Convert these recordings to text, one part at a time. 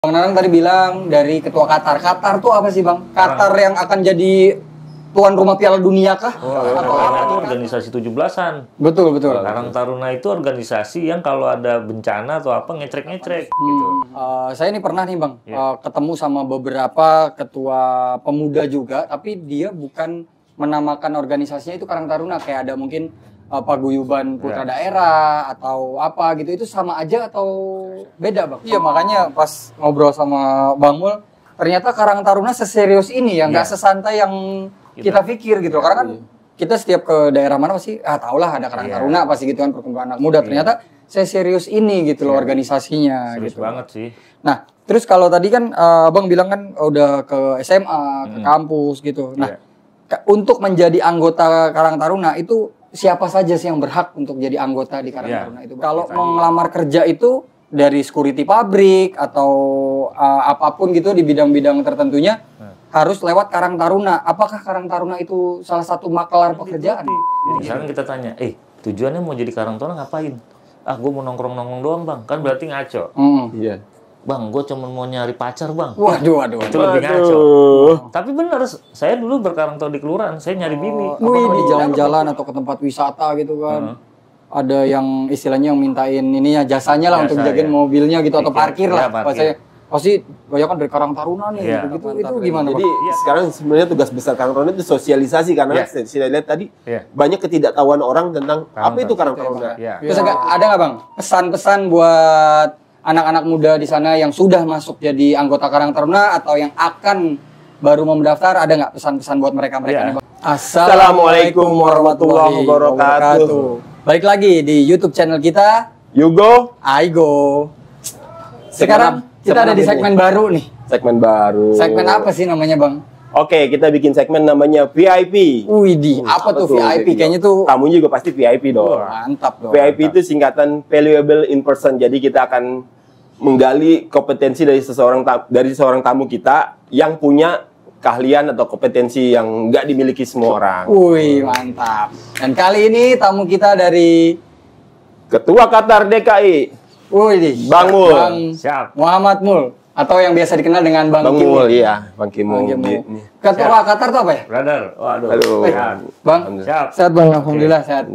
Bang Nanang tadi bilang dari ketua Qatar. Qatar tuh apa sih Bang? Qatar yang akan jadi tuan rumah Piala Dunia kah? Atau apa? Itu organisasi 17-an. Betul, betul. Karang Taruna itu organisasi yang kalau ada bencana atau apa ngecrek-ngecrek gitu. Saya ini pernah nih Bang, ketemu sama beberapa ketua pemuda juga, tapi dia bukan menamakan organisasinya itu Karang Taruna, kayak ada mungkin paguyuban putra daerah atau apa gitu. Itu sama aja atau beda Bang? Iya, makanya pas ngobrol sama Bang Mul, ternyata Karang Taruna seserius ini ya, nggak sesantai yang kita pikir gitu. Karena kan kita setiap ke daerah mana pasti tahulah ada Karang Taruna pasti gitu kan, perkumpulan anak muda. Ternyata seserius ini gitu loh organisasinya. Serius gitu banget sih. Nah, terus kalau tadi kan Bang bilang kan udah ke SMA, ke kampus gitu. Nah, untuk menjadi anggota Karang Taruna itu siapa saja sih yang berhak untuk jadi anggota di Karang Taruna itu? Kalau mau ngelamar kerja itu dari security pabrik atau apapun gitu di bidang-bidang tertentunya harus lewat Karang Taruna. Apakah Karang Taruna itu salah satu maklar pekerjaan? Misalnya kita tanya, tujuannya mau jadi Karang Taruna ngapain? Gue mau nongkrong-nongkrong doang Bang. Kan berarti ngaco. Iya. Bang, gue cuma mau nyari pacar Bang. Waduh. Itu lebih ngaco. Tapi benar, saya dulu berkarang taruna di kelurahan, saya nyari bini. Di jalan-jalan atau ke tempat wisata gitu kan. Ada yang istilahnya yang mintain ini ya jasanya lah untuk jagain mobilnya gitu atau parkir lah. Pasti banyak kan dari Karang Taruna nih gitu. Itu gimana? Jadi sekarang sebenarnya tugas besar Karang Taruna itu sosialisasi karena saya lihat tadi banyak ketidaktahuan orang tentang apa itu Karang Taruna. Terus ada nggak Bang pesan-pesan buat anak-anak muda di sana yang sudah masuk jadi anggota Karang Taruna atau yang akan baru mau mendaftar, ada nggak pesan-pesan buat mereka nih Bang? Assalamualaikum warahmatullahi wabarakatuh. Balik lagi di YouTube channel kita Yugo, Aigo. Sekarang kita ada di segmen baru nih. Segmen baru. Segmen apa sih namanya Bang? Oke, kita bikin segmen namanya VIP. Widih, apa tuh VIP? Kayaknya tuh tamunya juga pasti VIP dong. Mantap dong. VIP itu singkatan valuable in person. Jadi kita akan menggali kompetensi dari seorang tamu kita yang punya keahlian atau kompetensi yang nggak dimiliki semua orang. Wih, mantap. Dan kali ini tamu kita dari Ketua Qatar DKI. Wih, Bang Mul. Siap. Muhammad Mul. Atau yang biasa dikenal dengan Bang Mul, iya. Bang Kimul. Ketua Qatar tuh apa ya? Brother. Waduh. Bang, sehat Bang. Alhamdulillah sehat.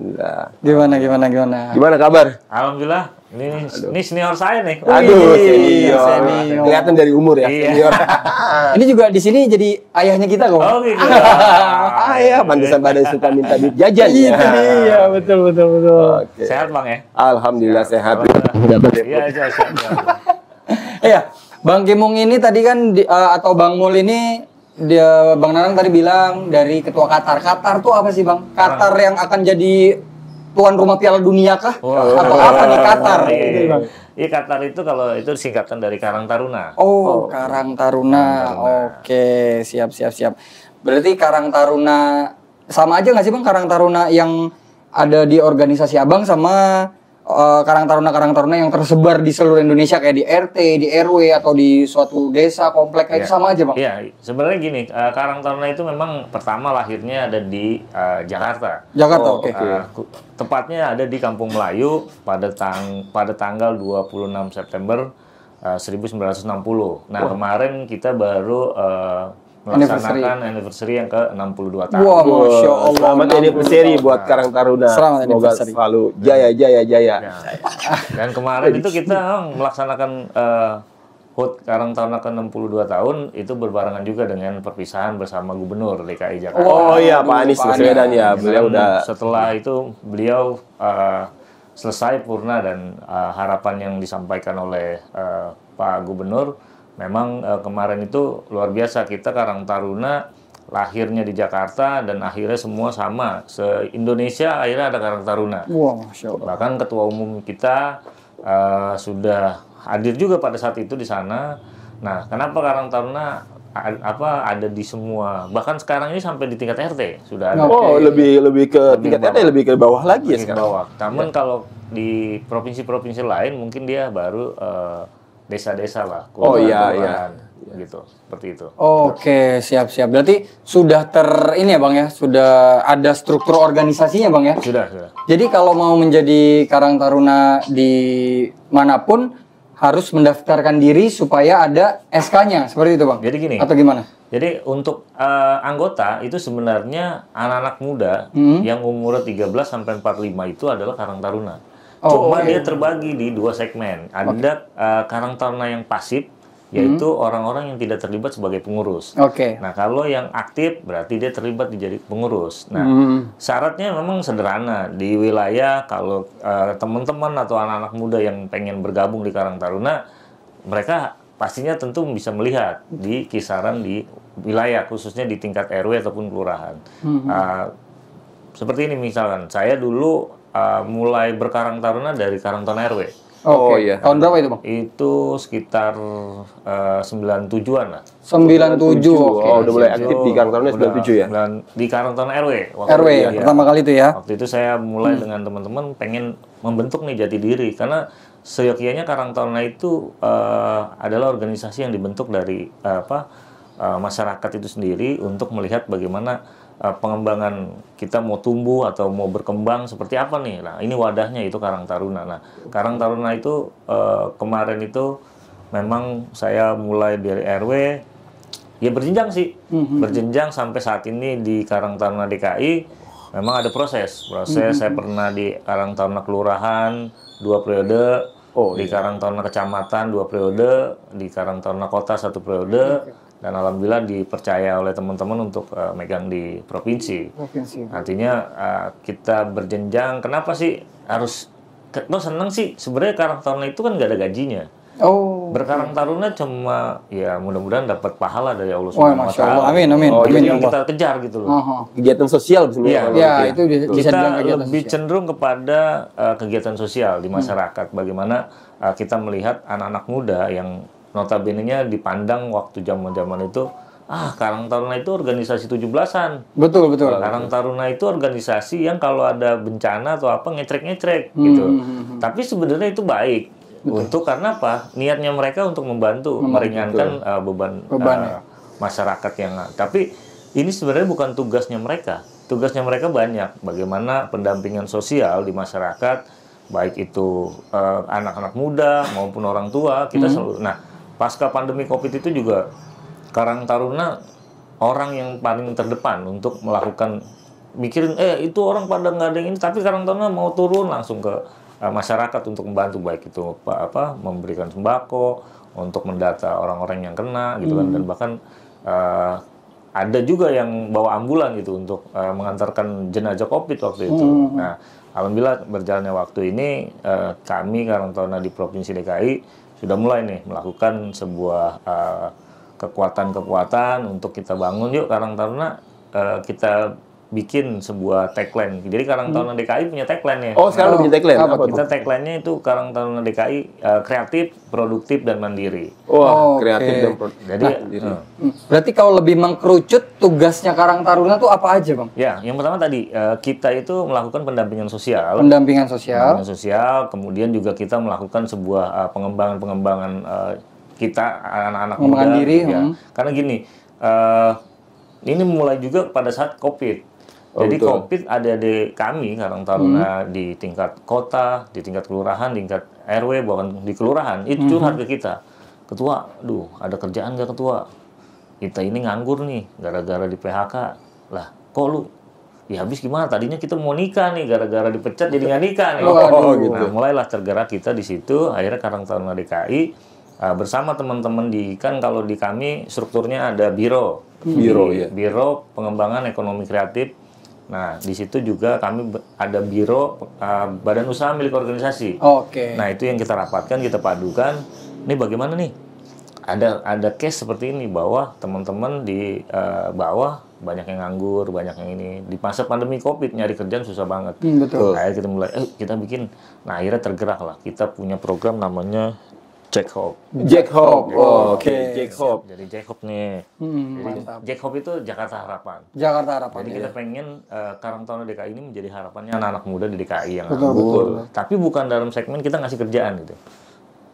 Gimana? Gimana kabar? Alhamdulillah. Ini senior saya nih. Aduh, senior. Kelihatan dari umur ya, senior. Ini juga di sini jadi ayahnya kita kok. Oh gitu. Ayah, pantesan pada suka minta duit jajan. Itu dia, betul. Okay. Sehat Bang ya? Alhamdulillah sehat. Iya, sehat. Iya, Bang Kimung ini tadi kan atau Bang Mul ini Bang Nanang tadi bilang dari ketua Qatar. Qatar tuh apa sih Bang? Qatar yang akan jadi tuan rumah Piala Dunia kah? Atau apa nih Qatar? Iya, Qatar itu kalau itu singkatan dari Karang Taruna. Oh, Karang Taruna. Oke, siap. Berarti Karang Taruna sama aja nggak sih Bang? Karang Taruna yang ada di organisasi Abang sama Karang Taruna yang tersebar di seluruh Indonesia kayak di RT, di RW atau di suatu desa komplek itu sama aja Bang? Iya, sebenarnya gini, Karang Taruna itu memang pertama lahirnya ada di Jakarta. Oke. Tepatnya ada di Kampung Melayu pada tanggal 26 September 1960. Nah, kemarin kita baru melaksanakan anniversary yang ke-62 tahun. Wah, Masya Allah. Selamat anniversary buat Karang Taruna. Semoga selalu jaya. Dan kemarin itu kita melaksanakan HUT Karang Taruna ke-62 tahun itu berbarengan juga dengan perpisahan bersama Gubernur DKI Jakarta. Oh iya, Pak Anies Baswedan ya. Beliau udah setelah itu beliau selesai purna dan harapan yang disampaikan oleh Pak Gubernur memang kemarin itu luar biasa. Kita Karang Taruna lahirnya di Jakarta dan akhirnya semua sama. Se-Indonesia akhirnya ada Karang Taruna. Wah, Masya Allah. Bahkan ketua umum kita sudah hadir juga pada saat itu di sana. Nah, kenapa Karang Taruna ada di semua? Bahkan sekarang ini sampai di tingkat RT sudah ada. Oh, lebih ke tingkat RT, lebih ke bawah lagi ya sekarang. Bawah. Namun kalau di provinsi-provinsi lain mungkin dia baru desa-desa lah. Oh iya. Gitu, seperti itu. Oke, siap. Berarti sudah ini ya Bang ya, sudah ada struktur organisasinya Bang ya? Sudah. Jadi kalau mau menjadi Karang Taruna di manapun harus mendaftarkan diri supaya ada SK-nya, seperti itu Bang? Jadi gini. Atau gimana? Jadi untuk anggota itu sebenarnya anak-anak muda yang umur 13 sampai 45 itu adalah Karang Taruna. Cuma dia terbagi di 2 segmen. Ada Karang Taruna yang pasif, yaitu orang-orang yang tidak terlibat sebagai pengurus. Nah, kalau yang aktif berarti dia terlibat jadi pengurus. Nah, syaratnya memang sederhana. Di wilayah kalau teman-teman atau anak-anak muda yang pengen bergabung di Karang Taruna, mereka pastinya tentu bisa melihat di kisaran di wilayah, khususnya di tingkat RW ataupun kelurahan. Seperti ini misalkan, saya dulu mulai berkarang taruna dari Karang Taruna RW. Iya. Tahun berapa itu Bang? Itu sekitar 97-an lah. 97, udah mulai aktif di Karang Taruna 97 ya? Di Karang Taruna RW. RW ya, pertama kali itu ya? Waktu itu saya mulai dengan teman-teman pengen membentuk nih jati diri, karena seyogyanya Karang Taruna itu adalah organisasi yang dibentuk dari masyarakat itu sendiri untuk melihat bagaimana pengembangan kita mau tumbuh atau mau berkembang seperti apa nih. Nah, ini wadahnya itu Karang Taruna. Nah, Karang Taruna itu kemarin itu memang saya mulai dari RW, ya berjenjang sih, berjenjang sampai saat ini di Karang Taruna DKI. Memang ada proses. Saya pernah di Karang Taruna Kelurahan 2 periode, di Karang Taruna Kecamatan 2 periode, di Karang Taruna Kota 1 periode, dan alhamdulillah dipercaya oleh teman-teman untuk megang di provinsi. Artinya kita berjenjang. Kenapa sih harus? Lo seneng sih sebenarnya Karang Taruna itu kan nggak ada gajinya. Berkarang Taruna cuma ya mudah-mudahan dapat pahala dari Allah Subhanahu wa Ta'ala. Amin. Jadi yang kita kejar gitu loh. Kegiatan sosial sebenarnya. Itu bisa kita lebih cenderung kepada kegiatan sosial di masyarakat. Bagaimana kita melihat anak-anak muda yang notabene-nya dipandang waktu zaman-zaman itu, Karang Taruna itu organisasi 17-an. Betul. Karang Taruna itu organisasi yang kalau ada bencana atau apa ngecrek-ngecrek gitu. Tapi sebenarnya itu baik. Untuk karena apa? Niatnya mereka untuk membantu meringankan beban masyarakat yang. Tapi ini sebenarnya bukan tugasnya mereka. Tugasnya mereka banyak. Bagaimana pendampingan sosial di masyarakat, baik itu anak-anak muda maupun orang tua, kita selalu. Nah, pasca pandemi Covid itu juga Karang Taruna orang yang paling terdepan untuk melakukan mikirin itu orang pada nggak ada yang ini, tapi Karang Taruna mau turun langsung ke masyarakat untuk membantu, baik itu memberikan sembako, untuk mendata orang-orang yang kena gitu kan, dan bahkan ada juga yang bawa ambulan gitu untuk mengantarkan jenazah Covid waktu itu. Nah, alhamdulillah berjalannya waktu ini kami Karang Taruna di Provinsi DKI sudah mulai nih melakukan sebuah kekuatan untuk kita bangun yuk Karang Taruna, kita bikin sebuah tagline. Jadi Karang Taruna DKI punya tagline-nya. Sekarang udah punya tagline. Apa kita tagline-nya itu Karang Taruna DKI kreatif, produktif dan mandiri. Kreatif dan produktif. Jadi berarti kalau lebih mengkerucut tugasnya Karang Taruna tuh apa aja, Bang? Ya, yang pertama tadi kita itu melakukan pendampingan sosial. Pendampingan sosial, kemudian juga kita melakukan sebuah pengembangan kita anak-anak muda. Diri, ya. Karena gini, ini mulai juga pada saat Covid. Jadi betul. Covid adik-adik kami Karang Taruna di tingkat kota, di tingkat kelurahan, di tingkat RW, bahkan di kelurahan itu curhat ke kita. Ketua, ada kerjaan nggak ketua? Kita ini nganggur nih, gara-gara di PHK. Lah, kok lu? Ya habis gimana? Tadinya kita mau nikah nih, gara-gara dipecat jadi nggak nikah nih. Gitu. Nah, mulailah tergerak kita di situ. Akhirnya Karang Taruna DKI bersama teman-teman kan kalau di kami strukturnya ada biro pengembangan ekonomi kreatif. Nah, di situ juga kami ada biro badan usaha milik organisasi. Nah, itu yang kita rapatkan, kita padukan. Ini bagaimana nih? Ada case seperti ini bahwa teman-teman di bawah banyak yang nganggur, banyak yang ini. Di masa pandemi Covid nyari kerjaan susah banget. Betul. Akhirnya kita mulai kita bikin. Nah, akhirnya tergerak lah. Kita punya program namanya Jack Hope. Jack Hope. Jack Hope. Jadi Jack Hope nih. Jack Hope itu Jakarta Harapan. Jadi kita pengen Karang Taruna DKI ini menjadi harapannya anak-anak muda di DKI yang nganggur. Tapi bukan dalam segmen kita ngasih kerjaan gitu.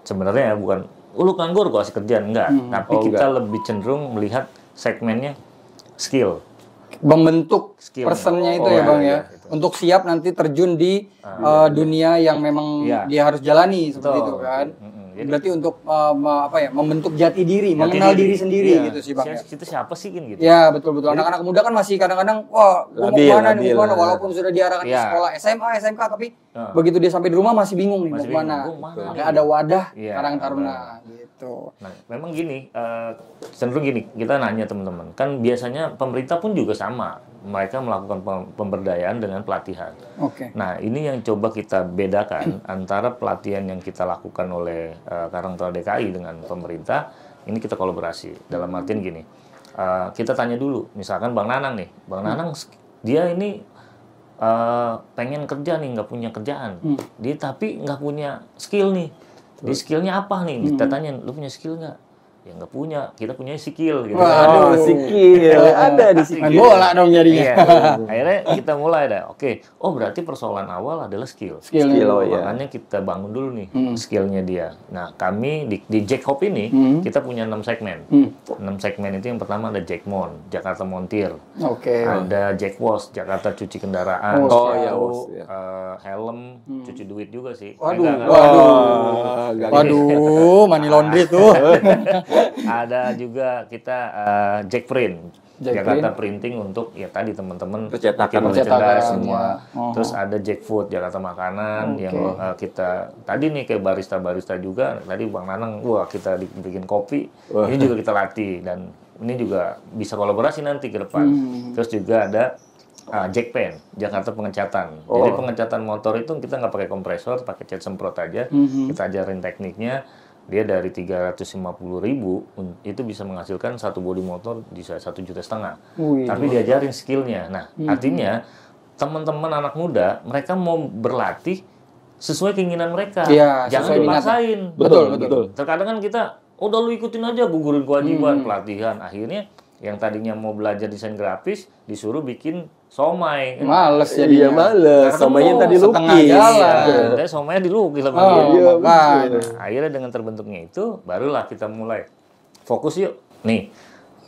Sebenarnya bukan lu nganggur gua kasih kerjaan, enggak. Tapi kita lebih cenderung melihat segmennya skill. Membentuk personnya itu ya Bang ya. Gitu. Untuk siap nanti terjun di dunia yang memang dia harus jalani seperti itu kan. Jadi, berarti untuk membentuk jati diri, mengenal diri sendiri iya. gitu sih Bang. Itu siapa sih kan gitu. Ya betul. Anak-anak muda kan masih kadang-kadang wah gua mau kemana nih, mau kemana, walaupun sudah diarahkan ke sekolah SMA, SMK, tapi begitu dia sampai di rumah masih bingung nih mau kemana. Nggak ada wadah Karang Taruna gitu. Nah, memang gini, cenderung gini, kita nanya teman-teman, kan biasanya pemerintah pun juga sama, mereka melakukan pemberdayaan dengan pelatihan. Oke. Nah, ini yang coba kita bedakan antara pelatihan yang kita lakukan oleh Karang Taruna DKI dengan pemerintah, ini kita kolaborasi. Dalam artian gini, kita tanya dulu, misalkan Bang Nanang nih, Bang Nanang dia ini pengen kerja nih, nggak punya kerjaan, dia tapi nggak punya skill nih. Di skillnya apa nih? Kita tanya, lu punya skill nggak? Ya nggak punya, kita punya skill gitu. Waduh, skill ada di sini. Main bola dong jadinya. Iya. Akhirnya kita mulai dah. Oke. Oh berarti persoalan awal adalah skill. Skill ya. Makanya kita bangun dulu nih skillnya dia. Nah kami di Jack Hop ini kita punya 6 segmen. 6 segmen itu yang pertama ada Jack Mon, Jakarta Montir. Oke. Ada Jack Wash, Jakarta cuci kendaraan. Oh ya, Helm, cuci duit juga sih. Waduh, money laundry tuh. Ada juga kita Jack Print, Jakarta Printing untuk ya tadi teman-teman percetakan semua. Terus ada Jack Food, Jakarta Makanan yang kita tadi nih kayak barista juga. Tadi Bang Nanang, wah kita bikin kopi. Ini juga kita latih dan ini juga bisa kolaborasi nanti ke depan. Terus juga ada Jack Pen, Jakarta Pengecatan. Jadi pengecatan motor itu kita nggak pakai kompresor, pakai cat semprot aja. Kita ajarin tekniknya. Dia dari 350.000 itu bisa menghasilkan satu bodi motor bisa 1,5 juta. Tapi diajarin skillnya. Nah, artinya teman-teman anak muda mereka mau berlatih sesuai keinginan mereka. Ya, jangan dipaksain. Betul. Terkadang kan kita udah lu ikutin aja gugurin kewajiban pelatihan. Akhirnya yang tadinya mau belajar desain grafis disuruh bikin somai. Males ya dia. Males. Somainya tadi lukis. Tapi somainya dilukis sama dia. Nah, akhirnya dengan terbentuknya itu barulah kita mulai fokus yuk. Nih.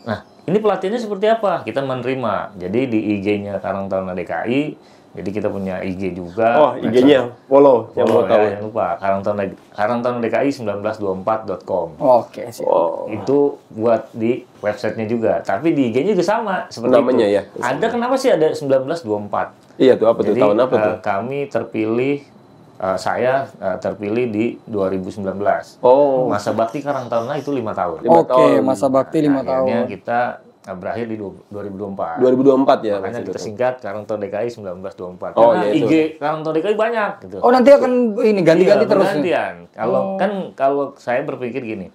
Nah, ini pelatihannya seperti apa? Kita menerima. Jadi di IG-nya Karang Taruna DKI. Jadi kita punya IG juga. Oh, IG-nya follow. Yang mau tahu. Jangan lupa Karang Taruna DKI 1924.com. Oke, sih. Itu buat di websitenya juga. Tapi di IG-nya juga sama seperti namanya itu. Ya. Ada kenapa sih ada 1924? Iya tuh apa tuh? Jadi, tahun apa tuh? Kami terpilih saya terpilih di 2019. Masa bakti Karang Taruna itu 5 tahun. Oke, masa bakti 5 tahun. Akhirnya kita berakhir di 2024. 2024 ya. Makanya kita singkat Karang Taruna DKI 1924. Oh, Karena iya itu. IG Karang Taruna DKI banyak gitu. Oh, nanti akan ini ganti-ganti terus. Gantian. Kalau saya berpikir gini,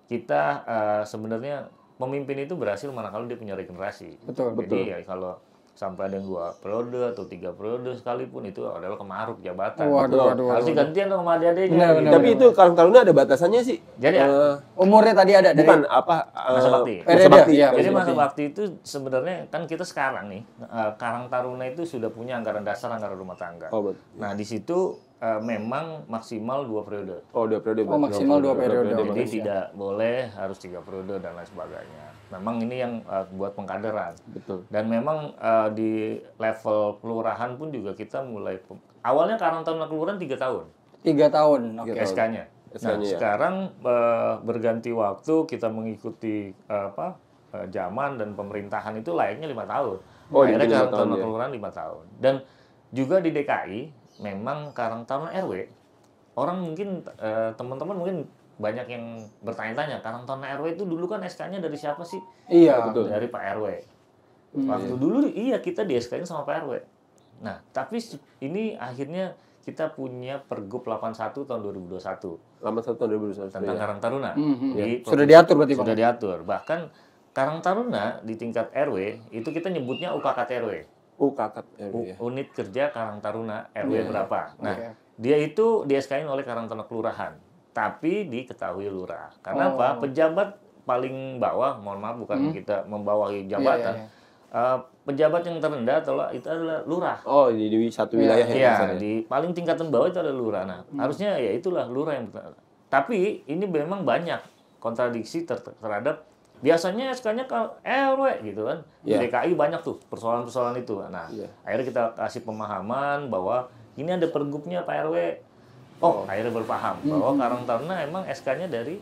kita sebenarnya pemimpin itu berhasil manakala dia punya regenerasi. Betul. Jadi ya kalau sampai ada yang 2 periode atau 3 periode sekalipun itu adalah kemaruk jabatan. Waduh. Harus digantian dong sama adik-adiknya. Tapi itu Karang Taruna ada batasannya sih. Jadi umurnya tadi ada dari bukan apa masa bakti. Masa bakti. Ya, Jadi masa bakti itu sebenarnya kan kita sekarang nih Karang Taruna itu sudah punya anggaran dasar, anggaran rumah tangga. Nah di situ memang maksimal 2 periode. 2 periode. Maksimal 2 periode. Jadi tidak boleh harus 3 periode dan lain sebagainya. Memang ini yang buat pengkaderan. Betul. Dan memang di level kelurahan pun juga kita mulai awalnya Karang Taruna kelurahan 3 tahun. 3 tahun. Oke. SK-nya. Nah, sekarang berganti waktu kita mengikuti zaman dan pemerintahan itu layaknya 5 tahun. Akhirnya Karang Taruna kelurahan 5 tahun. Dan juga di DKI memang Karang Taruna RW. Orang mungkin teman-teman mungkin banyak yang bertanya-tanya, Karang Taruna RW itu dulu kan SK-nya dari siapa sih? Iya, betul. Dari Pak RW. Waktu dulu kita di SK-nya sama Pak RW. Nah, tapi ini akhirnya kita punya Pergub 81 tahun 2021. 81 tahun 2021. Tentang Karang Taruna. Sudah diatur berarti, Bang? Sudah diatur. Bahkan Karang Taruna di tingkat RW itu kita nyebutnya UKKT RW. UKKT RW. Unit Kerja Karang Taruna RW berapa. Nah, dia itu di SK-in oleh Karang Taruna Kelurahan. Tapi diketahui lurah. Karena apa? Pejabat paling bawah, mohon maaf bukan kita membawahi jabatan. Pejabat yang terendah itu adalah lurah. Di satu wilayah ya. Di paling tingkatan bawah itu adalah lurah. Nah, harusnya ya itulah lurah yang. Tapi ini memang banyak kontradiksi terhadap biasanya SK-nya kalau RW gitu kan. Di DKI banyak tuh persoalan-persoalan itu. Nah, akhirnya kita kasih pemahaman bahwa ini ada pergubnya Pak RW. Akhirnya berpaham bahwa Karang Taruna emang SK-nya dari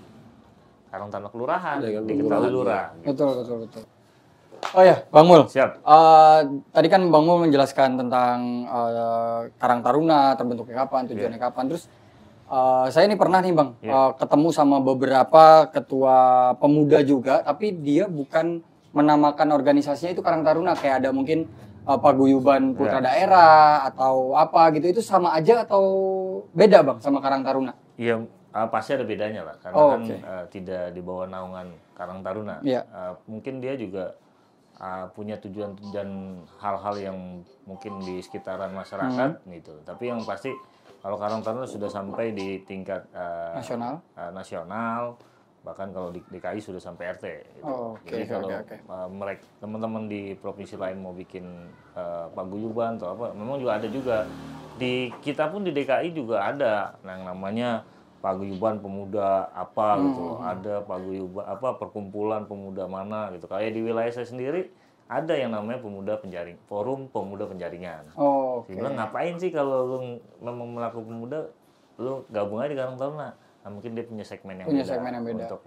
Karang Taruna Kelurahan, diketahui lurah. Gitu. Betul. Oh ya, Bang Mul. Siap. Tadi kan Bang Mul menjelaskan tentang Karang Taruna, terbentuknya kapan, tujuannya kapan. Terus saya ini pernah nih Bang, ketemu sama beberapa ketua pemuda juga, tapi dia bukan menamakan organisasinya itu Karang Taruna, kayak ada mungkin paguyuban putra daerah atau apa gitu. Itu sama aja atau beda Bang sama Karang Taruna? Iya, pasti ada bedanya lah, karena tidak di bawah naungan Karang Taruna. Mungkin dia juga punya tujuan dan hal-hal yang mungkin di sekitaran masyarakat gitu. Tapi yang pasti kalau Karang Taruna sudah sampai di tingkat nasional, bahkan kalau di DKI sudah sampai RT. Gitu. Jadi kalau mereka teman-teman di provinsi lain mau bikin paguyuban atau apa, memang juga ada juga. Di kita pun di DKI juga ada yang namanya paguyuban pemuda apa gitu, ada paguyuban apa perkumpulan pemuda mana gitu. Kayak di wilayah saya sendiri ada yang namanya pemuda penjaring, forum pemuda penjaringan. Bilang ngapain sih kalau lu memang melakukan pemuda, lu gabung aja di Karang Taruna. Nah, mungkin dia punya segmen yang beda untuk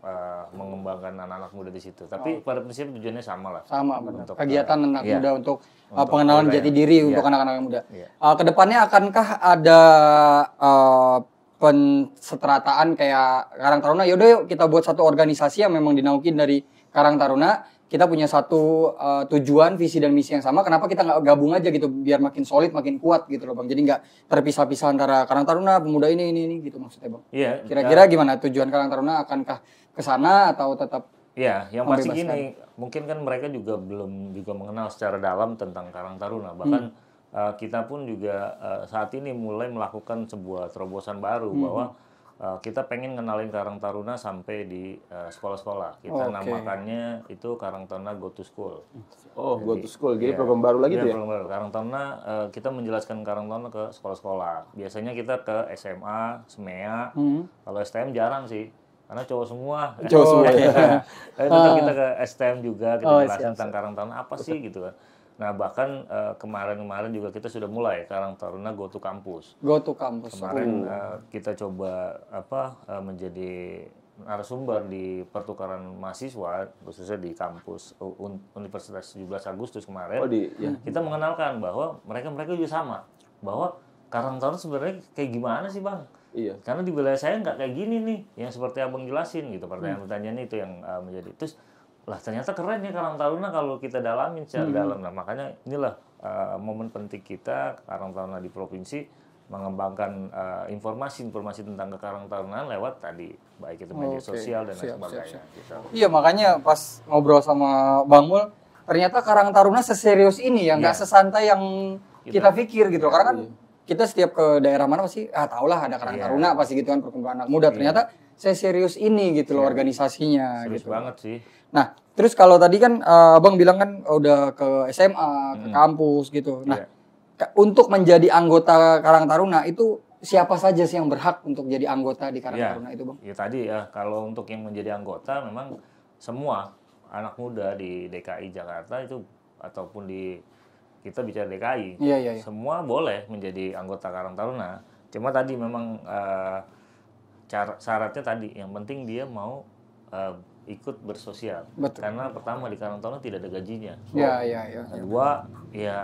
mengembangkan anak-anak muda di situ. Tapi pada prinsip tujuannya sama lah. Sama, untuk kegiatan anak muda untuk pengenalan jati diri untuk anak-anak muda. Kedepannya akankah ada pensetarataan kayak Karang Taruna, yaudah yuk kita buat satu organisasi yang memang dinaukin dari Karang Taruna, kita punya satu tujuan, visi dan misi yang sama, kenapa kita nggak gabung aja gitu biar makin solid, makin kuat gitu loh Bang. Jadi nggak terpisah-pisah antara Karang Taruna, pemuda ini gitu maksudnya Bang. Iya. Kira-kira gimana tujuan Karang Taruna, akankah ke sana atau tetap? Iya, yang pasti gini, mungkin kan mereka juga belum juga mengenal secara dalam tentang Karang Taruna, bahkan kita pun juga saat ini mulai melakukan sebuah terobosan baru bahwa kita pengen ngenalin Karang Taruna sampai di sekolah-sekolah. Kita namakannya itu Karang Taruna Go to School. Go to School. Jadi program baru lagi tuh ya? Program baru. Karang Taruna, kita menjelaskan Karang Taruna ke sekolah-sekolah. Biasanya kita ke SMA, SMEA. Kalau STM jarang sih. Karena cowok semua. Tapi tetap kita ke STM juga, kita jelasin tentang Karang Taruna apa sih gitu kan. Nah, bahkan kemarin juga kita sudah mulai Karang Taruna Go to Campus. Go to Campus. Kemarin kita coba menjadi narasumber di pertukaran mahasiswa, khususnya di kampus Universitas 17 Agustus kemarin. Kita mengenalkan bahwa mereka juga sama. Bahwa Karang Taruna sebenarnya kayak gimana sih Bang? Iya. Karena di wilayah saya nggak kayak gini nih, yang seperti Abang jelasin gitu. Pertanyaan-pertanyaan itu yang menjadi. Terus lah ternyata keren ya Karang Taruna kalau kita dalamin secara dalam. Nah, makanya inilah momen penting kita Karang Taruna di provinsi mengembangkan informasi tentang Karang Taruna lewat tadi baik itu media sosial dan lain sebagainya. Gitu. Iya, makanya pas ngobrol sama Bang Mul, ternyata Karang Taruna seserius ini ya, nggak sesantai yang kita pikir gitu. Karena kan kita setiap ke daerah mana pasti tahulah ada Karang Taruna pasti gitu kan, perkumpulan anak muda. Ternyata seserius ini gitu loh organisasinya. Serius gitu banget sih. Nah, terus kalau tadi kan Abang bilang kan udah ke SMA, ke kampus gitu. Nah, untuk menjadi anggota Karang Taruna itu siapa saja sih yang berhak untuk jadi anggota di Karang Taruna itu, Bang? Ya tadi ya, kalau untuk yang menjadi anggota memang semua anak muda di DKI Jakarta itu ataupun di kita bicara DKI, semua boleh menjadi anggota Karang Taruna. Cuma tadi memang syaratnya tadi, yang penting dia mau ikut bersosial. Betul. Karena pertama di Karang Taruna tidak ada gajinya. Kedua,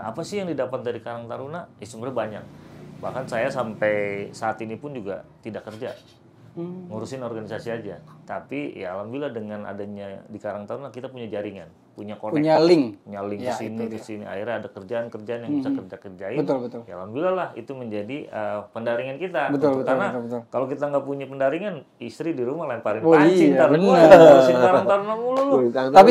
apa sih yang didapat dari Karang Taruna? Sebenarnya banyak. Bahkan saya sampai saat ini pun juga tidak kerja. Ngurusin organisasi aja. Tapi ya alhamdulillah dengan adanya di Karang Taruna kita punya jaringan, punya connect, punya link ke sini. Akhirnya ada kerjaan-kerjaan yang bisa kerjain. Betul. Ya alhamdulillah lah itu menjadi pendaringan kita. Betul. Kalau kita nggak punya pendaringan, istri di rumah lemparin panci, ngurusin Karang Taruna mulu. Tapi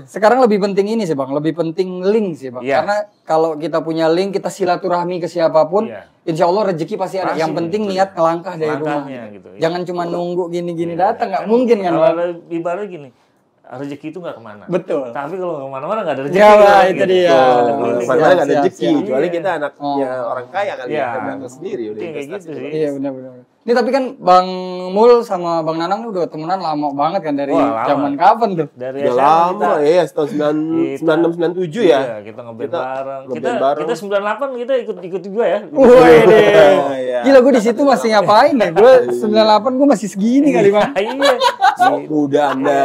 sekarang lebih penting ini sih Bang, lebih penting link sih Bang. Karena kalau kita punya link, kita silaturahmi ke siapapun, insya Allah rezeki pasti ada. Yang penting niat ngelangkah dari rumah. Gitu. Jangan cuma nunggu gini-gini datang, nggak mungkin kan. Kalau ibarat gini, rezeki itu nggak kemana. Betul. Tapi kalau kemana-mana nggak ada rezeki. Ya itu dia. Kemana-mana nggak ada rezeki. Kecuali kita anaknya orang kaya kali ya. Kita sendiri. Kayak gitu sih. Iya benar-benar. Ini tapi kan Bang Mul sama Bang Nanang udah temenan lama banget kan dari Wah, lama. zaman kapan tuh? Dari Udah SMA lama ya, tahun 96 97 ya. Iya, kita ngeband bareng. ngeband bareng. Kita 98 kita ikut juga ya. Wede. Iya. Gila gue di situ masih ngapain ya? Gue 98 gue masih segini kali Bang. Iya. Sok muda Anda.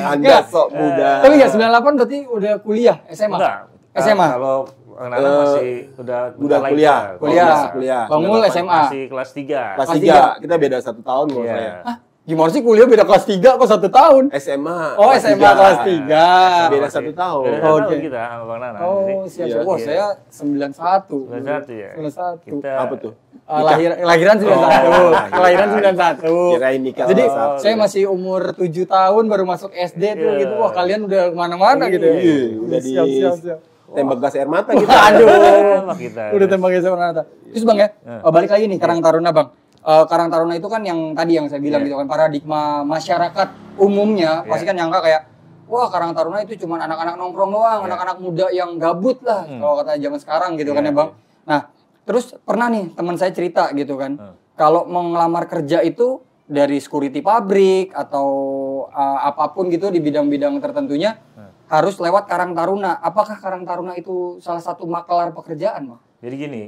Anda Enggak. sok muda. Tapi enggak 98 berarti udah kuliah SMA. Enggak. SMA. Kalau Nana masih udah kuliah. Kuliah. Bang Mul SMA. Masih kelas 3. Kelas Kelas 3, kita beda 1 tahun kalau Iya. saya. Hah? Gimana sih kuliah beda kelas 3 kok 1 tahun? SMA. Oh, SMA kelas 3. Beda 1 tahun. Beda 1 Oke. tahun kita sama Bang Nana. Oh, Jadi, siap. iya, Wah, iya. saya 91. 91 ya. 91. Kita Apa tuh? Lahiran 91. Oh, Kelahiran 91. Kirain nikah. Jadi sama saya masih umur 7 tahun baru masuk SD tuh Iya. gitu. Wah, kalian udah kemana-mana gitu ya. Iya, udah di Siap. tembak gas air mata gitu. Aduh. Sama kita. Udah tembak geser Nata. Terus Bang ya, balik lagi nih Karang Taruna Bang. Karang Taruna itu kan yang tadi yang saya bilang gitu kan, paradigma masyarakat umumnya pasti kan nyangka kayak wah Karang Taruna itu cuma anak-anak nongkrong doang, anak-anak muda yang gabut lah kalau kata zaman sekarang gitu kan ya Bang. Nah, terus pernah nih teman saya cerita gitu kan, kalau mau ngelamar kerja itu dari security pabrik atau apapun gitu di bidang-bidang tertentunya harus lewat Karang Taruna. Apakah Karang Taruna itu salah satu makelar pekerjaan, Bang? Jadi gini,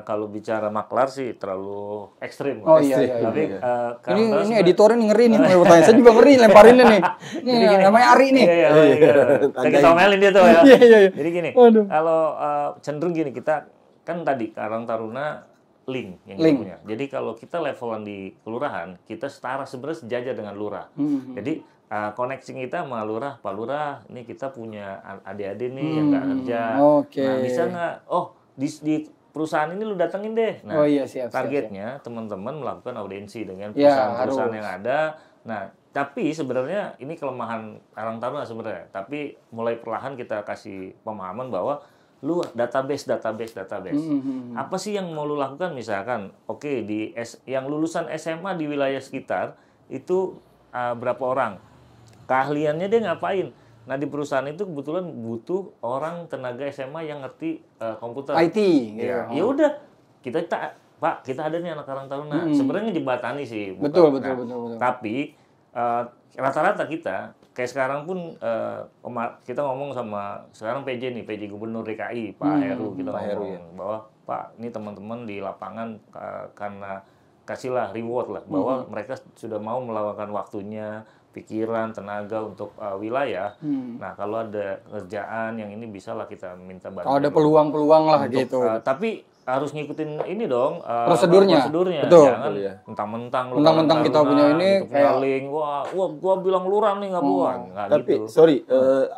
kalau bicara maklar sih terlalu ekstrim. Oh iya. Tapi Ini editornya nih ngeri nih, mau bertanya. Saya juga ngeri lemparinnya nih. Ini namanya Ari nih. Iya. Kita omelin dia tuh ya. Iya. Jadi gini, Waduh. kalau cenderung gini, kita kan tadi Karang Taruna link yang kita Link. punya. Jadi kalau kita levelan di kelurahan, kita setara sebenarnya sejajar dengan lurah. Jadi connecting kita sama lurah, Pak Lurah, ini kita punya adik-adik nih yang nggak kerja. Oke. Nah, bisa nggak? Oh, di perusahaan ini lu datengin deh. Nah, Oh iya, siap. targetnya teman-teman melakukan audiensi dengan Ya, perusahaan-perusahaan harus. yang ada. Nah, tapi sebenarnya ini kelemahan Karang Taruna sebenarnya. Tapi mulai perlahan kita kasih pemahaman bahwa lu database. Apa sih yang mau lu lakukan? Misalkan, oke, yang lulusan SMA di wilayah sekitar itu berapa orang? Keahliannya dia ngapain? Nah, di perusahaan itu kebetulan butuh orang tenaga SMA yang ngerti komputer. IT gitu. Ya udah, Pak, kita ada nih anak Karang Taruna. Sebenarnya ngejebatani sih. Betul. Tapi rata-rata kita kayak sekarang pun kita ngomong sama sekarang PJ Gubernur DKI Pak Heru, kita ngomong bahwa Pak, ini teman-teman di lapangan karena kasihlah reward lah bahwa mereka sudah mau meluangkan waktunya, pikiran, tenaga untuk wilayah. Nah, kalau ada kerjaan yang ini bisa lah kita minta bantuan. Kalau ada peluang-peluang lah Untuk, gitu. tapi harus ngikutin ini dong Prosedurnya. Betul. Jangan mentang-mentang lu Mentang-mentang Karang kita Taruna, punya ini gitu, punya link, wah gua bilang lurah nih nggak buang, nggak Tapi gitu. sorry,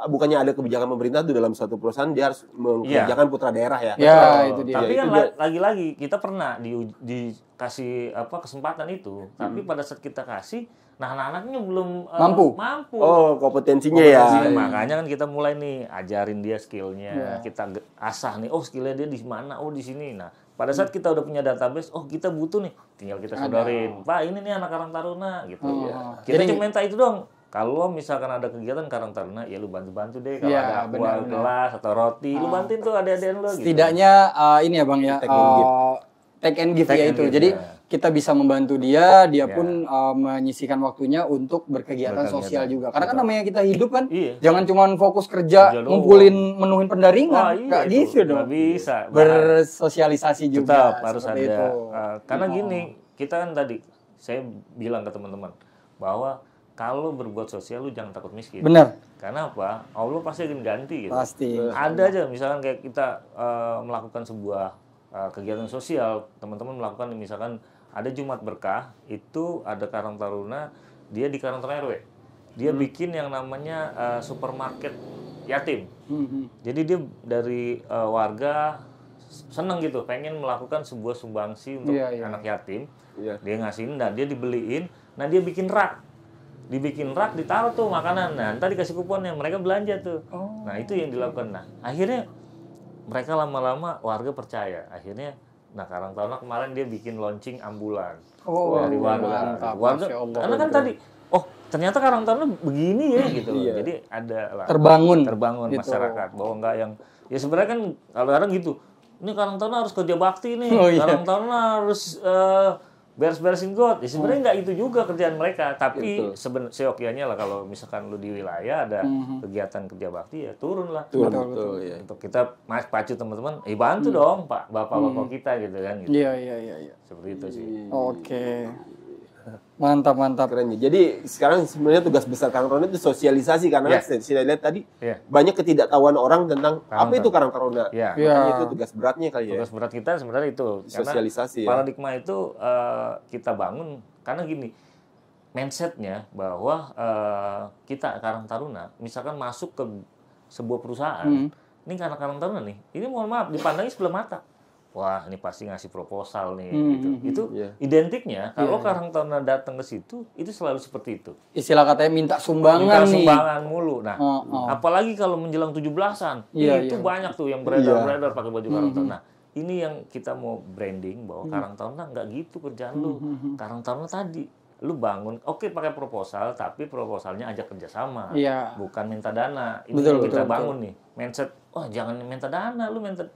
bukannya ada kebijakan pemerintah tuh dalam suatu perusahaan dia harus mengerjakan putra daerah ya? Ya, itu dia. Tapi Ya, kan itu dia. lagi-lagi kita pernah dikasih kesempatan itu, tapi pada saat kita kasih, nah anak-anaknya belum mampu. Oh, kompetensinya ya. Makanya kan kita mulai nih ajarin dia skillnya, kita asah nih, oh skillnya dia di mana, oh di sini. Nah, pada saat kita udah punya database, oh kita butuh nih, tinggal kita sodorin, Pak ini nih anak Karang Taruna gitu. Kita cuma minta itu dong. Kalau misalkan ada kegiatan Karang Taruna, ya lu bantu-bantu deh. Kalau ada aqua gelas atau roti, lu bantuin tuh adik-adik lu gitu. Setidaknya ini ya Bang ya, take and give ya itu. Jadi kita bisa membantu dia pun menyisikan waktunya untuk berkegiatan sosial juga. Karena kan namanya kita hidup kan, jangan cuma fokus kerja, ngumpulin, menuhin pendaringan. Nggak gitu dong. Nggak bisa. Bersosialisasi juga. Tetap harus ada. Itu. Karena gini, kita kan tadi, saya bilang ke teman-teman, bahwa kalau berbuat sosial lu jangan takut miskin. Benar. Karena apa? Allah pasti akan ganti gitu. Pasti. Ada aja misalkan kayak kita melakukan sebuah kegiatan sosial, teman-teman melakukan misalkan ada Jumat Berkah, itu ada Karang Taruna, dia di Karang Taruna RW. Dia bikin yang namanya supermarket yatim. Jadi dia dari warga seneng gitu, pengen melakukan sebuah sumbangsi untuk anak yatim. Dia ngasihin, nah dia dibeliin, nah dia bikin rak. Dibikin rak, ditaruh tuh makanan. Nah, ntar dikasih kuponnya, mereka belanja tuh. Nah, itu yang dilakukan. Nah, akhirnya mereka lama-lama warga percaya. Akhirnya, nah Karang Taruna kemarin dia bikin launching ambulan dari warga. Warga, karena kan tadi, oh ternyata Karang Taruna begini ya gitu. Jadi ada lah. Terbangun gitu. Masyarakat bahwa enggak yang ya sebenarnya kan kalau orang gitu. Ini Karang Taruna harus kerja bakti nih. Karang Taruna harus beres-beresin got. Ya, sebenarnya nggak itu juga kerjaan mereka, tapi seyogyanya lah kalau misalkan lu di wilayah ada kegiatan kerja bakti ya turunlah. Betul, ya. Untuk kita pacu teman-teman, bantu dong Pak, bapak-bapak kita gitu kan. Gitu. Iya. Seperti itu sih. Oke. Mantap. Keren ya. Jadi sekarang sebenarnya tugas besar Karang Taruna itu sosialisasi karena saya lihat tadi banyak ketidaktahuan orang tentang apa itu Karang Taruna. Makanya itu tugas beratnya kali ya. Tugas berat kita sebenarnya itu. Sosialisasi. Karena paradigma itu kita bangun karena gini, mindsetnya bahwa kita Karang Taruna misalkan masuk ke sebuah perusahaan, ini karena Karang Taruna nih, ini mohon maaf dipandangnya sebelah mata. Wah, ini pasti ngasih proposal nih, gitu. Itu identiknya kalau Karang Taruna datang ke situ, itu selalu seperti itu. Istilah katanya minta sumbangan nih. Sumbangan mulu. Nah, apalagi kalau menjelang 17-an, itu banyak tuh yang beredar pakai baju Karang Taruna. Nah, ini yang kita mau branding bahwa Karang Taruna nggak gitu kerjaan lu. Karang Taruna tadi, lu bangun, oke pakai proposal, tapi proposalnya ajak kerjasama, bukan minta dana. Ini yang kita bangun nih, mindset. Wah, jangan minta dana, lu minta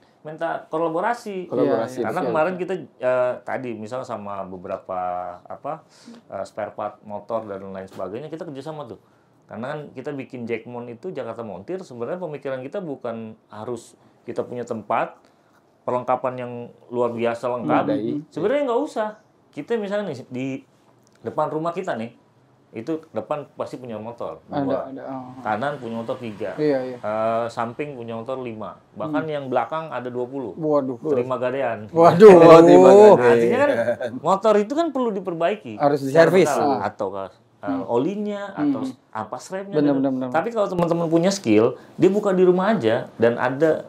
kolaborasi. Karena kemarin kita tadi misalnya sama beberapa spare part motor dan lain sebagainya kita kerjasama tuh. Karena kan kita bikin Jackmon itu Jakarta Montir, sebenarnya pemikiran kita bukan harus kita punya tempat perlengkapan yang luar biasa lengkap. Sebenarnya nggak usah. Kita misalnya nih di depan rumah kita nih, itu depan pasti punya motor. Ada. Kanan punya motor 3. Samping punya motor 5. Bahkan yang belakang ada 20. Waduh. Terima gadean. Waduh. Artinya kan motor itu kan perlu diperbaiki. Harus diservis. Atau olinya atau ampas remnya. Benar. Tapi kalau teman-teman punya skill, dia buka di rumah aja dan ada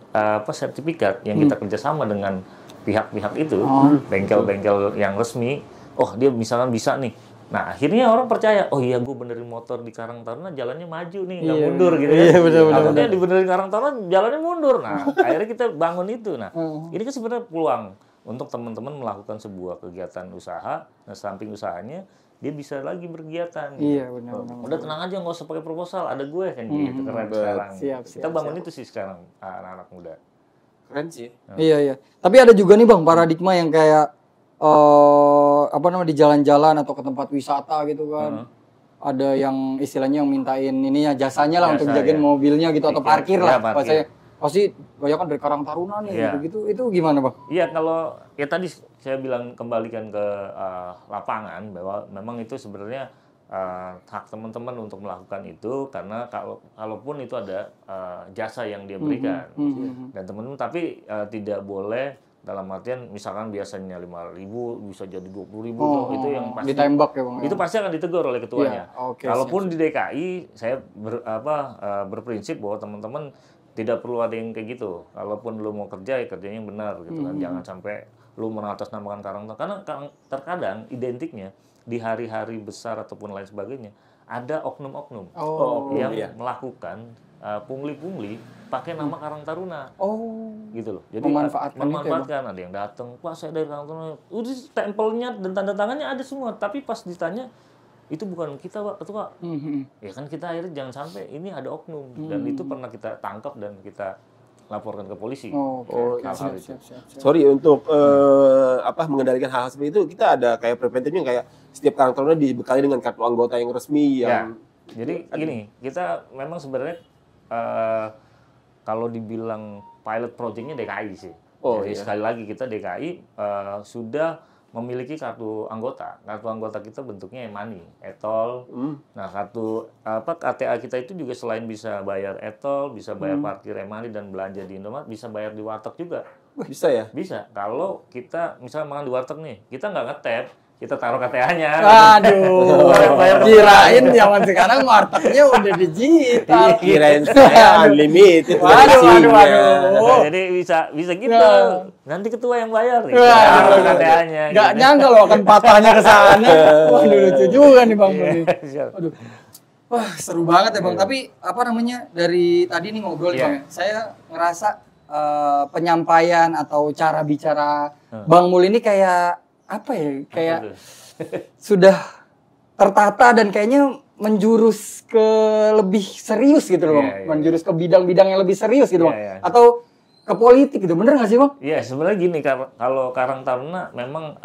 sertifikat yang kita kerjasama dengan pihak-pihak itu, bengkel-bengkel yang resmi. Oh, dia misalkan bisa nih. Nah, akhirnya orang percaya, oh iya gue benerin motor di Karang Taruna jalannya maju nih, nggak mundur gitu ya. Akhirnya dibenerin Karang Taruna jalannya mundur. Nah, akhirnya kita bangun itu. Nah, ini kan sebenarnya peluang untuk teman-teman melakukan sebuah kegiatan usaha, nah samping usahanya, dia bisa lagi berkegiatan. Gitu. Iya, benar. Udah tenang aja, nggak usah pakai proposal, ada gue kan gitu, keren sekarang. Kita bangun itu sih sekarang, anak-anak muda. Keren sih. Iya. Tapi ada juga nih Bang, paradigma yang kayak di jalan-jalan atau ke tempat wisata gitu kan. Ada yang istilahnya yang mintain ininya jasanya lah untuk jagain mobilnya gitu atau parkir lah. Pasti banyak kan dari Karang Taruna nih gitu. Itu gimana Bang? Iya, kalau ya tadi saya bilang kembalikan ke lapangan bahwa memang itu sebenarnya hak teman-teman untuk melakukan itu karena kalaupun itu ada jasa yang dia berikan dan teman-teman tapi tidak boleh dalam artian misalkan biasanya 5.000 bisa jadi 20.000 itu yang pasti ditembak ya Bang. Itu pasti akan ditegur oleh ketuanya. Kalaupun siap. di DKI saya berprinsip bahwa teman-teman tidak perlu ada yang kayak gitu. Kalaupun lu mau kerja ya kerjanya yang benar gitu kan. Jangan sampai lu mengatasnamakan Karang Taruna karena terkadang identiknya di hari-hari besar ataupun lain sebagainya ada oknum-oknum yang melakukan pungli-pungli pakai nama Karang Taruna. Gitu loh. Jadi memanfaatkan ada yang datang, "Pak, saya dari Karang Taruna." Udah stempelnya dan tanda tangannya ada semua, tapi pas ditanya itu bukan kita, Pak, ketua. Ya kan kita akhirnya jangan sampai ini ada oknum dan itu pernah kita tangkap dan kita laporkan ke polisi. Siap. Sorry untuk mengendalikan hal-hal seperti itu kita ada kayak preventifnya kayak setiap Karang Taruna dibekali dengan kartu anggota yang resmi yang. Jadi gini, kita memang sebenarnya kalau dibilang pilot projectnya DKI sih. Jadi sekali lagi kita DKI sudah memiliki kartu anggota. Kartu anggota kita bentuknya e-money, e-tol. Nah, kartu KTA kita itu juga selain bisa bayar e-tol, bisa bayar parkir e-money dan belanja di Indomaret, bisa bayar di warteg juga. Bisa ya? Bisa. Kalau kita misalnya makan di warteg nih, kita nggak nge-tap, kita taruh KTA-nya. Aduh, kirain zaman sekarang wartegnya udah digital. Kirain saya unlimited. Waduh. Jadi bisa gitu. Nanti ketua yang bayar nih. Taruh KTA-nya. Gak nyangka loh akan patahnya ke sana. Waduh, lucu juga nih Bang. Aduh. Wah, seru banget ya Bang. Tapi dari tadi nih ngobrol nih Bang. Saya ngerasa penyampaian atau cara bicara Bang Mul ini kayak sudah tertata dan kayaknya menjurus ke lebih serius gitu loh Bang. Menjurus ke bidang-bidang yang lebih serius gitu Bang. Atau ke politik gitu, bener nggak sih Bang? Iya, sebenarnya gini, kalau Karang Taruna memang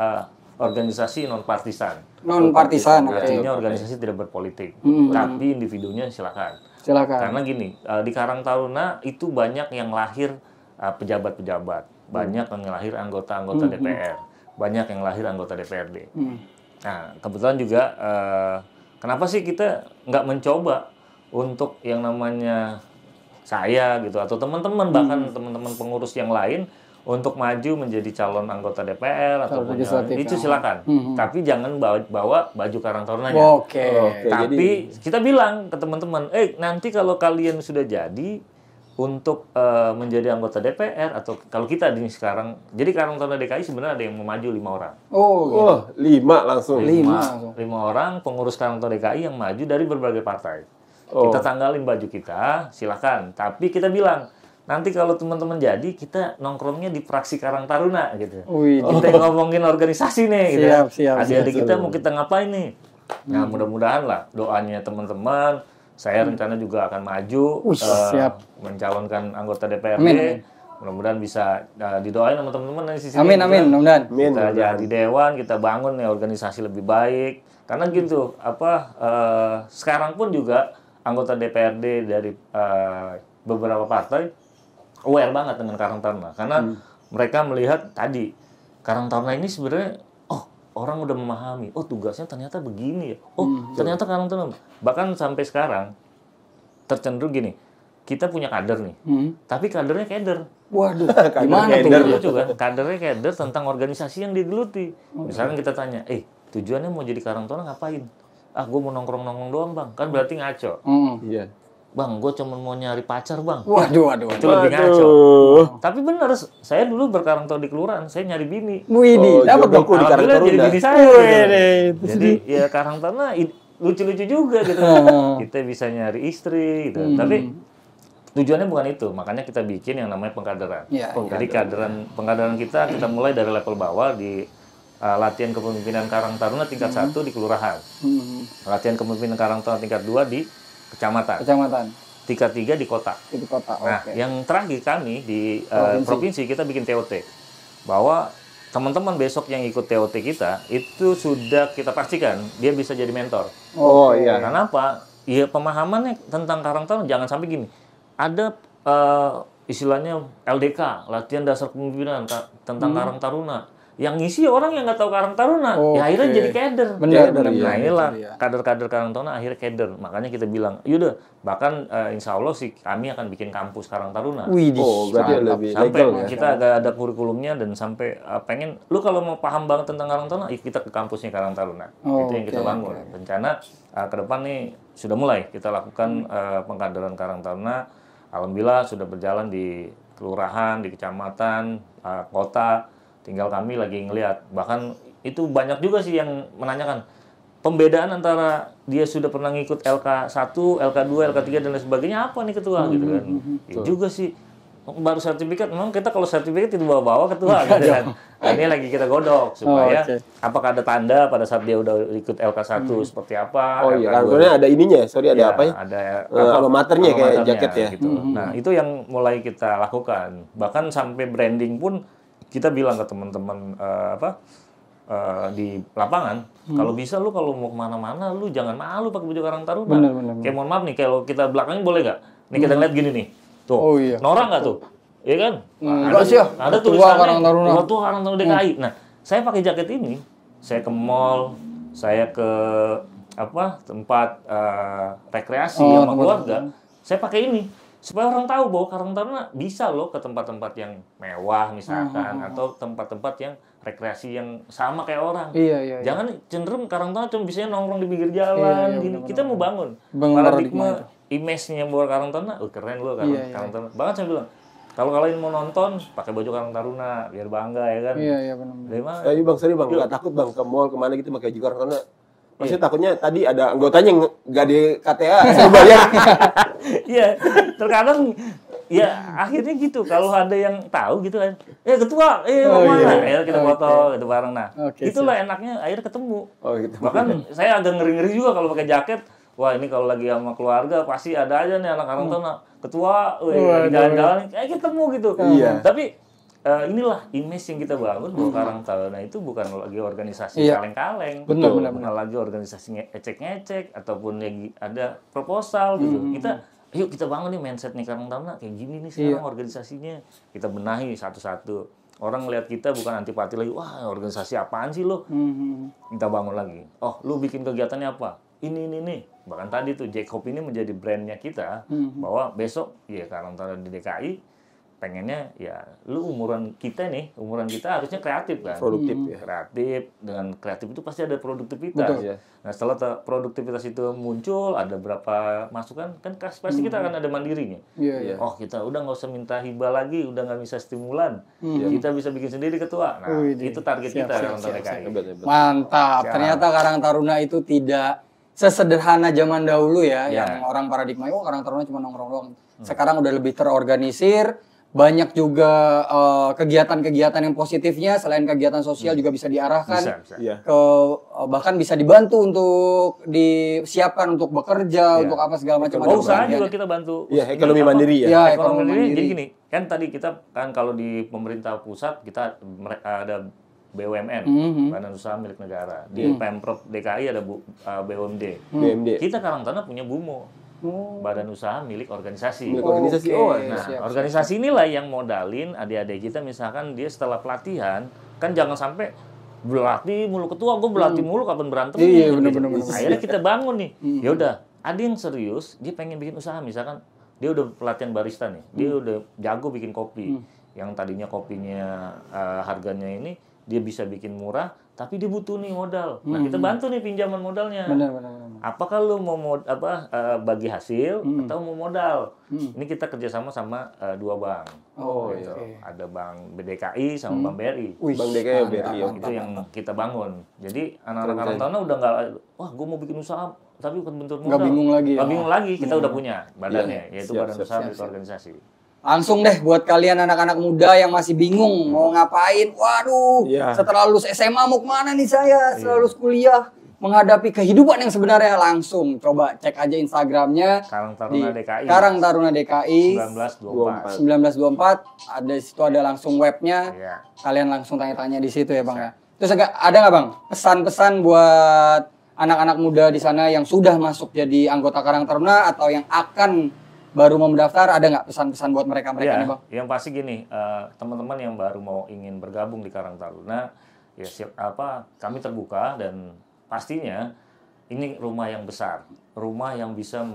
organisasi non partisan. Non-partisan, oke. Artinya organisasi tidak berpolitik, tapi individunya silakan. Silakan. Karena gini, di Karang Taruna itu banyak yang lahir pejabat-pejabat, banyak yang lahir anggota-anggota DPR, banyak yang lahir anggota DPRD. Nah, kebetulan juga kenapa sih kita nggak mencoba untuk yang namanya saya gitu atau teman-teman bahkan teman-teman pengurus yang lain untuk maju menjadi calon anggota DPR atau itu silakan. Tapi jangan bawa baju Karang Tarunanya. Oke. Tapi kita bilang ke teman-teman, nanti kalau kalian sudah jadi untuk menjadi anggota DPR atau kalau kita di sekarang, jadi Karang Taruna DKI sebenarnya ada yang mau maju 5 orang. Oh, 5 langsung. 5 orang pengurus Karang Taruna DKI yang maju dari berbagai partai. Kita tanggalin baju kita, silakan. Tapi kita bilang, nanti kalau teman-teman jadi, kita nongkrongnya di fraksi Karang Taruna gitu. Kita ngomongin organisasi nih gitu. Siap. Adik-adik kita mau kita ngapain nih? Nah, mudah-mudahan lah doanya teman-teman. Saya rencana juga akan maju mencalonkan anggota DPRD. Amin. Mudah-mudahan bisa didoain sama teman-teman dari sisi Amin, mudah-mudahan. Kita jadi dewan, kita bangun nih organisasi lebih baik. Karena gitu, sekarang pun juga anggota DPRD dari beberapa partai aware banget dengan Karang Taruna. Karena mereka melihat tadi, Karang Taruna ini sebenarnya, orang udah memahami, tugasnya ternyata begini ya. Ternyata Karang Taruna. Bahkan sampai sekarang, tercenderung gini, kita punya kader nih, tapi kadernya keder. Waduh, gimana tuh? Kadernya keder tentang organisasi yang digeluti. Misalkan kita tanya, tujuannya mau jadi Karang Taruna ngapain? Gue mau nongkrong-nongkrong doang bang, kan berarti ngaco. Iya. Bang, gue cuma mau nyari pacar bang. Waduh. Itu lebih ngaco. Tapi bener, saya dulu berkarang taruna di kelurahan, saya nyari bini. Dapat dong di Karang Alhamdulillah jadi Taruna. bini saya. Jadi ya Karang Taruna lucu-lucu juga gitu. Kita bisa nyari istri gitu. Tapi tujuannya bukan itu, makanya kita bikin yang namanya pengkaderan. Jadi pengkaderan kita mulai dari level bawah di latihan kepemimpinan Karang Taruna tingkat 1 di kelurahan. Latihan kepemimpinan Karang Taruna tingkat 2 di kecamatan. Tingkat 3 di kota. Nah, yang terakhir kami di provinsi kita bikin TOT. Bahwa teman-teman besok yang ikut TOT kita itu sudah kita pastikan dia bisa jadi mentor. Iya. Kenapa? Ya pemahamannya tentang Karang Taruna jangan sampai gini. Ada istilahnya LDK, latihan dasar kepemimpinan tentang Karang Taruna. Yang ngisi orang yang nggak tahu Karang Taruna, ya akhirnya jadi kader. Benar. Nah inilah kader-kader Karang Taruna akhirnya kader. Makanya kita bilang, yaudah, bahkan insya Allah sih kami akan bikin kampus Karang Taruna. Berarti lebih sampai legal ya. kita ada kurikulumnya dan sampai pengen, lu kalau mau paham banget tentang Karang Taruna, kita ke kampusnya Karang Taruna. Itu yang kita bangun. Rencana ke depan nih sudah mulai kita lakukan pengkaderan Karang Taruna. Alhamdulillah sudah berjalan di kelurahan, di kecamatan, kota. Tinggal kami lagi ngelihat, bahkan itu banyak juga sih yang menanyakan pembedaan antara dia sudah pernah ngikut LK1, LK2, LK3 dan lain sebagainya apa nih ketua gitu kan. Ya juga sih baru sertifikat, memang kita kalau sertifikat itu bawa-bawa ketua gitu kan. Nah, ini lagi kita godok supaya apakah ada tanda pada saat dia udah ikut LK1 seperti apa. Karena ada ininya, ada apa ya? Ada almaternya kayak jaket ya. Gitu. Nah, itu yang mulai kita lakukan. Bahkan sampai branding pun kita bilang ke teman-teman di lapangan, kalau bisa lu kalau mau kemana-mana lu jangan malu pakai baju Karang Taruna. Bener. Kayak mohon maaf nih, kalau kita belakangnya boleh nggak? Nih kita ngeliat gini nih, tuh, norak nggak tuh? Iya kan? Ada tulisannya Ketua Karang Taruna DKI. Nah, saya pakai jaket ini, saya ke mall, saya ke tempat rekreasi sama keluarga, saya pakai ini. Supaya orang tahu bahwa Karang Taruna bisa loh ke tempat-tempat yang mewah misalkan atau tempat-tempat yang rekreasi yang sama kayak orang. Iya. Jangan cenderung Karang Taruna cuma bisa nongkrong di pinggir jalan gini. Kita mau bangun paradigma image-nya bahwa Karang Taruna, keren loh Karang Taruna. Bahkan saya bilang, kalau kalian mau nonton pakai baju Karang Taruna biar bangga ya kan. Iya benar. Bang, sorry bang, nggak takut bang ke mall kemana gitu pakai baju Karang Taruna. Maksudnya takutnya tadi ada anggotanya nggak di KTA, saya bayar. Iya, terkadang ya akhirnya gitu. Kalau ada yang tahu gitu kan, ketua, mau mana? Ya kita foto gitu bareng. Nah, itulah enaknya akhirnya ketemu. Gitu. Bahkan saya agak ngeri-ngeri juga kalau pakai jaket. Wah ini kalau lagi sama keluarga pasti ada aja nih anak Karang Taruna. Ketua, lagi jalan-jalan, ketemu gitu. Iya. Tapi inilah image yang kita bangun bahwa Karang Taruna itu bukan lagi organisasi Iya. kaleng-kaleng, Benar, bukan lagi organisasi ecek-ngecek ataupun lagi ada proposal gitu. Yuk kita bangun nih mindset nih Karang Taruna kayak gini nih sekarang organisasinya. Kita benahi satu-satu. Orang ngeliat kita bukan antipati lagi, wah organisasi apaan sih lo? Kita bangun lagi. Oh, lu bikin kegiatannya apa? Ini. Bahkan tadi tuh Jacob ini menjadi brandnya kita, bahwa besok ya Karang Taruna di DKI, pengennya ya lu umuran kita harusnya kreatif kan, Produktif ya. Kreatif, dengan kreatif itu pasti ada produktivitas. Betul. Ya. Nah setelah produktivitas itu muncul, ada berapa masukan kan pasti kita akan ada mandirinya. Iya. Oh kita udah nggak usah minta hibah lagi, udah nggak bisa stimulan, kita bisa bikin sendiri ketua. Nah itu target kita untuk DKI. Mantap. Ternyata Karang Taruna itu tidak sesederhana zaman dahulu ya, yang orang paradigma, oh Karang Taruna cuma nongkrong doang. Sekarang udah lebih terorganisir, banyak juga kegiatan-kegiatan yang positifnya, selain kegiatan sosial juga bisa diarahkan Bisa. ke bahkan bisa dibantu untuk disiapkan untuk bekerja, untuk apa segala macam. Oh usaha juga kita bantu. Iya, ekonomi mandiri ya. Ya, Ekonomi ekonomi mandiri. mandiri. Jadi gini, kan tadi kita kan kalau di pemerintah pusat kita ada BUMN, Badan Usaha Milik Negara. Di Pemprov DKI ada BUMD. BMD. Kita Karang Taruna punya BUMO. Badan Usaha Milik Organisasi. Milik organisasi. Oke. Nah, organisasi inilah yang modalin adik-adik kita, misalkan dia setelah pelatihan, kan jangan sampai berlatih mulu ketua, gue berlatih mulu kapan berantem. Iya, gitu. bener. Akhirnya kita bangun nih. Ya udah, ada yang serius, dia pengen bikin usaha, misalkan dia udah pelatihan barista nih, dia udah jago bikin kopi. Yang tadinya kopinya harganya ini dia bisa bikin murah, tapi dia butuh nih modal. Nah, kita bantu nih pinjaman modalnya. Benar. Apakah lu mau bagi hasil atau mau modal? Ini kita kerjasama sama 2 bank. Gitu. Ada Bank BDKI sama Bank BRI. Bang DKI ya BRI. Itu yang kita bangun. Jadi anak-anak Karang Taruna udah nggak, wah gue mau bikin usaha tapi bukan bentuk modal. Nggak bingung lagi. Nggak bingung lagi. Kita udah punya badannya, yaitu Badan Usaha Milik Organisasi. Langsung deh buat kalian anak-anak muda yang masih bingung mau ngapain. Waduh, setelah lulus SMA mau kemana nih saya? Setelah lulus kuliah menghadapi kehidupan yang sebenarnya, langsung coba cek aja Instagramnya Karang Taruna DKI. Karang Taruna DKI 1924. 1924. Ada di situ ada langsung webnya. Iya. Kalian langsung tanya-tanya di situ ya Bang ya. Terus ada nggak Bang pesan-pesan buat anak-anak muda di sana yang sudah masuk jadi anggota Karang Taruna atau yang akan baru mau mendaftar, ada nggak pesan-pesan buat mereka nih Bang? Yang pasti gini, teman-teman yang baru mau ingin bergabung di Karang Taruna, ya kami terbuka dan pastinya ini rumah yang besar, rumah yang bisa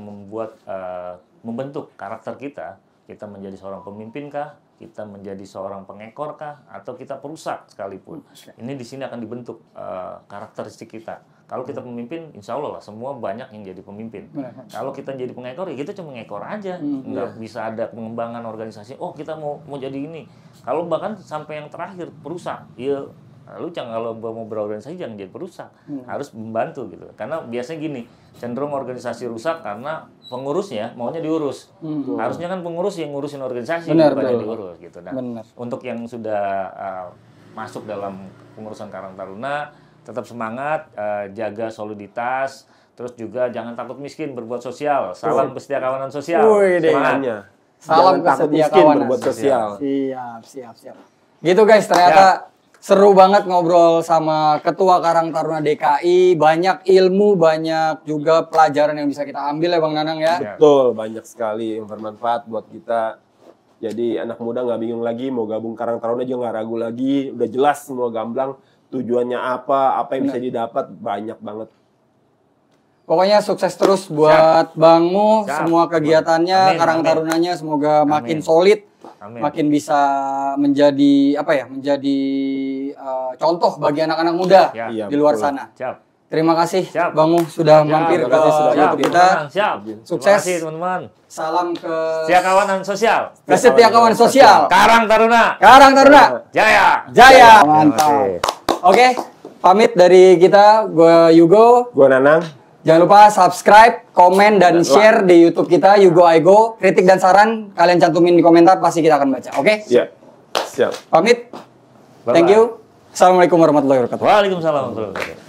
membentuk karakter kita menjadi seorang pemimpin kah, kita menjadi seorang pengekor kah, atau kita perusak sekalipun. Ini di sini akan dibentuk karakteristik kita. Kalau kita pemimpin, insya Allah lah semua banyak yang jadi pemimpin. Kalau kita jadi pengekor, ya kita cuma ngekor aja, nggak bisa ada pengembangan organisasi. Oh kita mau jadi ini. Kalau bahkan sampai yang terakhir perusak, ya lu jangan kalau mau berorganisasi jangan jadi perusak, harus membantu gitu. Karena biasanya gini, cenderung organisasi rusak karena pengurusnya maunya diurus. Harusnya kan pengurus yang ngurusin organisasi, bukan yang diurus gitu. Nah, untuk yang sudah masuk dalam pengurusan Karang Taruna, tetap semangat, jaga soliditas, terus juga jangan takut miskin, berbuat sosial. Salam kesetiakawanan sosial. Semangat. Salam kesetiakawanan berbuat sosial. Siap. Gitu guys, ternyata seru banget ngobrol sama Ketua Karang Taruna DKI. Banyak ilmu, banyak juga pelajaran yang bisa kita ambil ya Bang Nanang ya. Betul, banyak sekali yang bermanfaat buat kita. Jadi anak muda nggak bingung lagi, mau gabung Karang Taruna juga nggak ragu lagi. Udah jelas semua gamblang. Tujuannya apa yang bisa didapat, banyak banget. Pokoknya sukses terus buat Bang Mu, semua kegiatannya, Karang Tarunanya semoga makin solid, makin bisa menjadi contoh bagi anak-anak muda di luar sana. Terima kasih Bang Mu sudah mampir ke YouTube kita. Sukses. Terima kasih teman-teman. Salam ke Kesetiakawanan sosial. Kesetiakawanan sosial. Karang Taruna. Karang Taruna. Jaya. Mantap. Oke, pamit dari kita. Gue Yugo. Gue Nanang. Jangan lupa subscribe, komen, dan share di YouTube kita, Yugo Aigo. Kritik dan saran, kalian cantumin di komentar, pasti kita akan baca. Oke? Iya, siap. Pamit. Bye-bye. Thank you. Assalamualaikum warahmatullahi wabarakatuh. Waalaikumsalam warahmatullahi wabarakatuh.